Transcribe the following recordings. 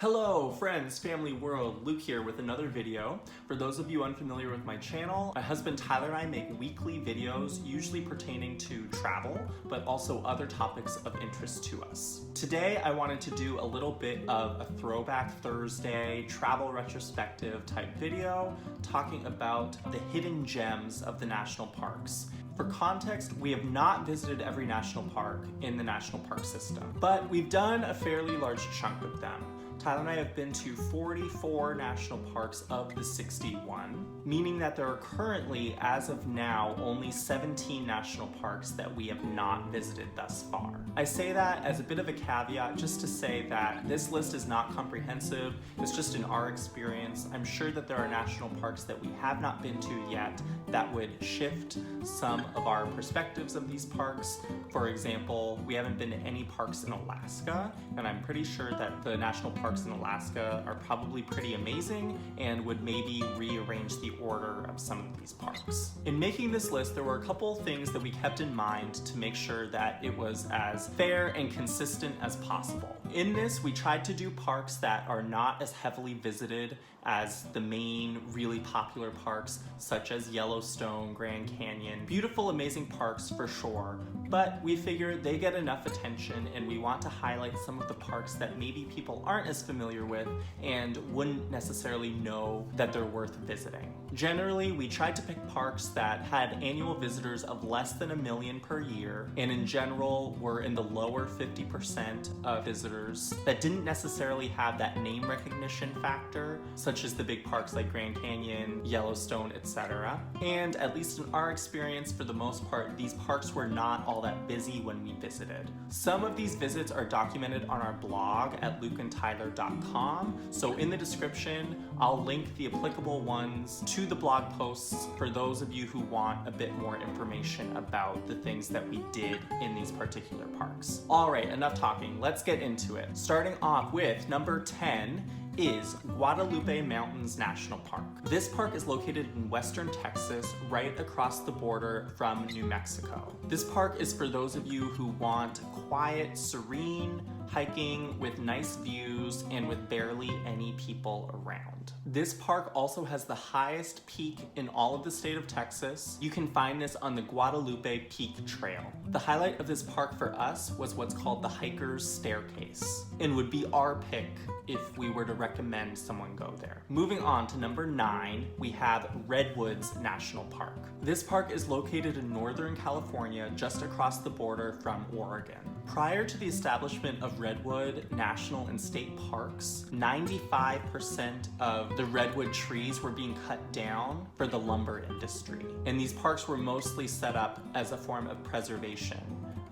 Hello friends, family, world, Luke here with another video. For those of you unfamiliar with my channel, my husband Tyler and I make weekly videos usually pertaining to travel, but also other topics of interest to us. Today I wanted to do a little bit of a throwback Thursday travel retrospective type video talking about the hidden gems of the national parks. For context, we have not visited every national park in the national park system, but we've done a fairly large chunk of them. Tyler and I have been to 44 national parks of the 61, meaning that there are currently, as of now, only 17 national parks that we have not visited thus far. I say that as a bit of a caveat just to say that this list is not comprehensive, it's just in our experience. I'm sure that there are national parks that we have not been to yet that would shift some of our perspectives of these parks. For example, we haven't been to any parks in Alaska, and I'm pretty sure that the national parks in Alaska are probably pretty amazing and would maybe rearrange the order of some of these parks. In making this list, there were a couple things that we kept in mind to make sure that it was as fair and consistent as possible. In this, we tried to do parks that are not as heavily visited as the main really popular parks such as Yellowstone, Grand Canyon. Beautiful, amazing parks for sure, but we figured they get enough attention and we want to highlight some of the parks that maybe people aren't as familiar with and wouldn't necessarily know that they're worth visiting. Generally, we tried to pick parks that had annual visitors of less than 1 million per year, and in general were in the lower 50% of visitors that didn't necessarily have that name recognition factor, such as the big parks like Grand Canyon, Yellowstone, etc. And at least in our experience, for the most part, these parks were not all that busy when we visited. Some of these visits are documented on our blog at lukeandtyler.com, so in the description, I'll link the applicable ones to the blog posts for those of you who want a bit more information about the things that we did in these particular parks. All right, enough talking, let's get into it. Starting off with number 10 is Guadalupe Mountains National Park. This park is located in western Texas, right across the border from New Mexico. This park is for those of you who want quiet, serene hiking with nice views and with barely any people around. This park also has the highest peak in all of the state of Texas. You can find this on the Guadalupe Peak Trail. The highlight of this park for us was what's called the Hiker's Staircase, and would be our pick if we were to recommend someone go there. Moving on to number 9, we have Redwoods National Park. This park is located in Northern California, just across the border from Oregon. Prior to the establishment of Redwood National and State Parks, 95% of the redwood trees were being cut down for the lumber industry. And these parks were mostly set up as a form of preservation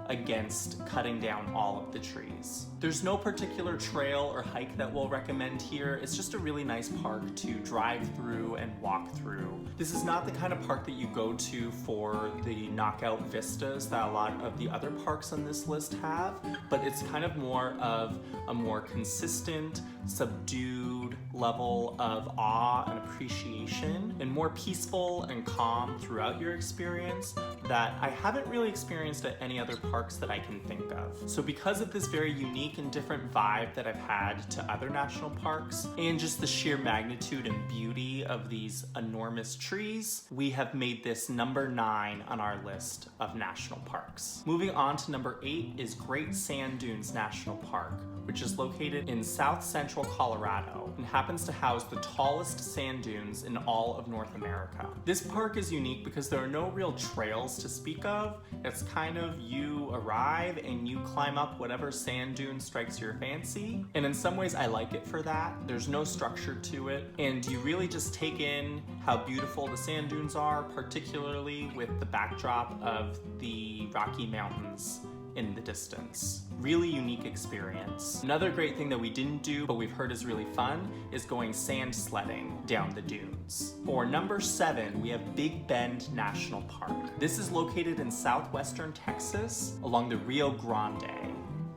against cutting down all of the trees. There's no particular trail or hike that we'll recommend here. It's just a really nice park to drive through and walk through. This is not the kind of park that you go to for the knockout vistas that a lot of the other parks on this list have, but it's kind of more of a more consistent, subdued level of awe and appreciation, and more peaceful and calm throughout your experience that I haven't really experienced at any other parks that I can think of. So because of this very unique and different vibe that I've had to other national parks, and just the sheer magnitude and beauty of these enormous trees, we have made this number 9 on our list of national parks. Moving on to number 8 is Great Sand Dunes National Park, which is located in south central Colorado and happens to house the tallest sand dunes in all of North America. This park is unique because there are no real trails to speak of. It's kind of you arrive and you climb up whatever sand dune strikes your fancy. And in some ways I like it for that. There's no structure to it, and you really just take in how beautiful the sand dunes are, particularly with the backdrop of the Rocky Mountains in the distance. Really unique experience. Another great thing that we didn't do but we've heard is really fun is going sand sledding down the dunes. For number 7, we have Big Bend National Park. This is located in southwestern Texas along the Rio Grande,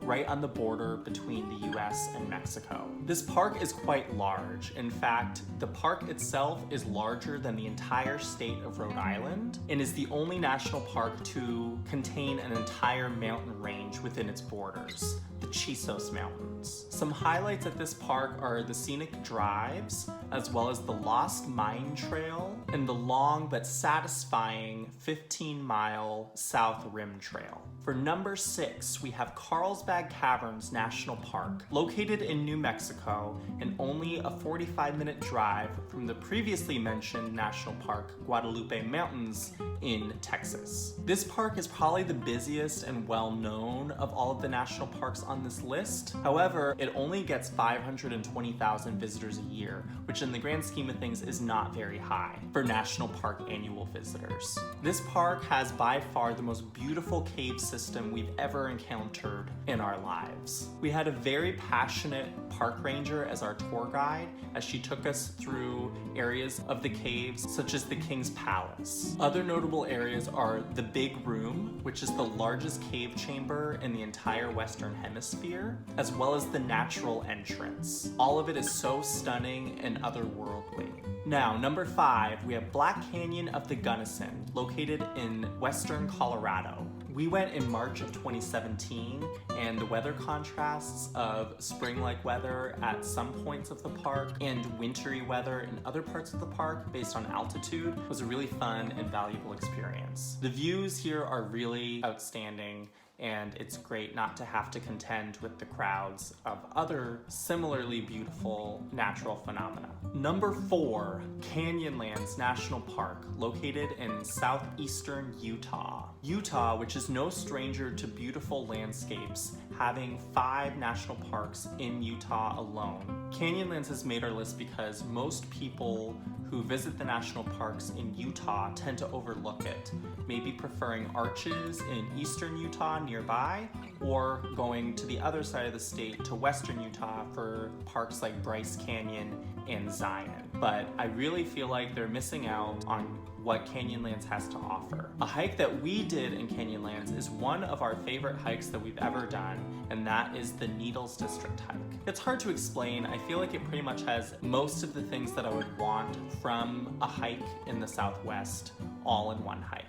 right on the border between the US and Mexico. This park is quite large. In fact, the park itself is larger than the entire state of Rhode Island and is the only national park to contain an entire mountain range within its borders. The the Chisos Mountains. Some highlights at this park are the scenic drives, as well as the Lost Mine Trail and the long but satisfying 15-mile South Rim Trail. For number 6, we have Carlsbad Caverns National Park, located in New Mexico and only a 45-minute drive from the previously mentioned national park Guadalupe Mountains in Texas. This park is probably the busiest and well-known of all of the national parks on this list. However, it only gets 520,000 visitors a year, which in the grand scheme of things is not very high for national park annual visitors. This park has by far the most beautiful cave system we've ever encountered in our lives. We had a very passionate park ranger as our tour guide as she took us through areas of the caves such as the King's Palace. Other notable areas are the Big Room, which is the largest cave chamber in the entire Western Hemisphere, as well as the natural entrance. All of it is so stunning and otherworldly. Now, number 5, we have Black Canyon of the Gunnison, located in western Colorado. We went in March of 2017, and the weather contrasts of spring-like weather at some points of the park and wintry weather in other parts of the park based on altitude was a really fun and valuable experience. The views here are really outstanding, and it's great not to have to contend with the crowds of other similarly beautiful natural phenomena. Number 4, Canyonlands National Park, located in southeastern Utah. Utah, which is no stranger to beautiful landscapes, having 5 national parks in Utah alone. Canyonlands has made our list because most people who visit the national parks in Utah tend to overlook it, maybe preferring Arches in eastern Utah nearby, or going to the other side of the state to western Utah for parks like Bryce Canyon and Zion. But I really feel like they're missing out on what Canyonlands has to offer. A hike that we did in Canyonlands is one of our favorite hikes that we've ever done, and that is the Needles District hike. It's hard to explain. I feel like it pretty much has most of the things that I would want from a hike in the Southwest all in one hike.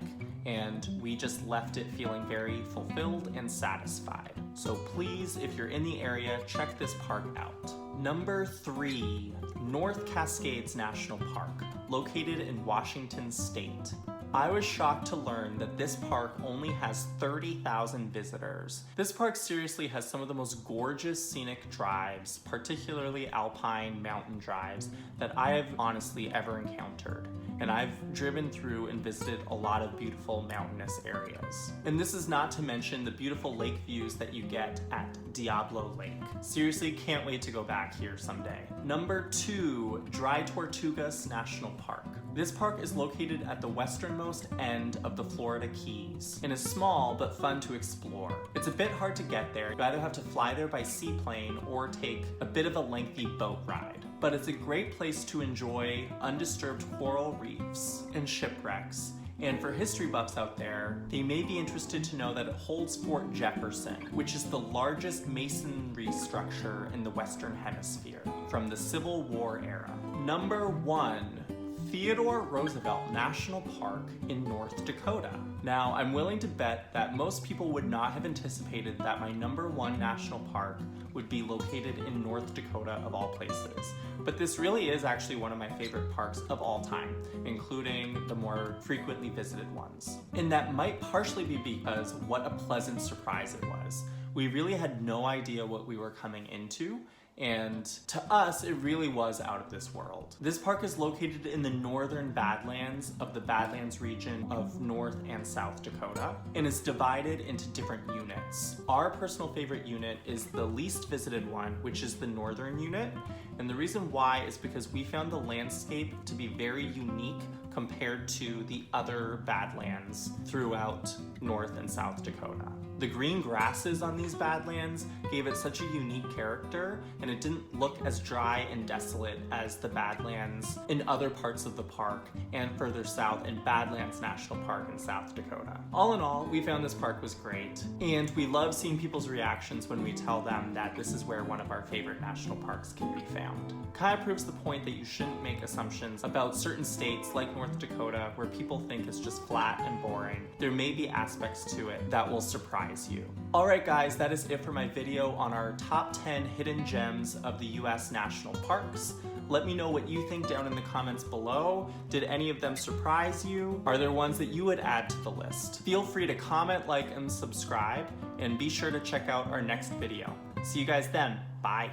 And we just left it feeling very fulfilled and satisfied. So please, if you're in the area, check this park out. Number 3, North Cascades National Park, located in Washington State. I was shocked to learn that this park only has 30,000 visitors. This park seriously has some of the most gorgeous scenic drives, particularly alpine mountain drives, that I have honestly ever encountered. And I've driven through and visited a lot of beautiful mountainous areas. And this is not to mention the beautiful lake views that you get at Diablo Lake. Seriously, can't wait to go back here someday. Number 2, Dry Tortugas National Park. This park is located at the westernmost end of the Florida Keys and is small but fun to explore. It's a bit hard to get there. You either have to fly there by seaplane or take a bit of a lengthy boat ride. But it's a great place to enjoy undisturbed coral reefs and shipwrecks. And for history buffs out there, they may be interested to know that it holds Fort Jefferson, which is the largest masonry structure in the Western Hemisphere from the Civil War era. Number 1, Theodore Roosevelt National Park in North Dakota. Now, I'm willing to bet that most people would not have anticipated that my number 1 national park would be located in North Dakota of all places. But this really is actually one of my favorite parks of all time, including the more frequently visited ones. And that might partially be because what a pleasant surprise it was. We really had no idea what we were coming into, and to us, it really was out of this world. This park is located in the northern Badlands of the Badlands region of North and South Dakota and is divided into different units. Our personal favorite unit is the least visited one, which is the northern unit. And the reason why is because we found the landscape to be very unique compared to the other Badlands throughout North and South Dakota. The green grasses on these Badlands gave it such a unique character, and it didn't look as dry and desolate as the Badlands in other parts of the park and further south in Badlands National Park in South Dakota. All in all, we found this park was great, and we love seeing people's reactions when we tell them that this is where one of our favorite national parks can be found. Kind of proves the point that you shouldn't make assumptions about certain states like North Dakota where people think it's just flat and boring. There may be aspects to it that will surprise surprise you. Alright guys, that is it for my video on our top 10 hidden gems of the US national parks. Let me know what you think down in the comments below. Did any of them surprise you? Are there ones that you would add to the list? Feel free to comment, like, and subscribe, and be sure to check out our next video. See you guys then. Bye.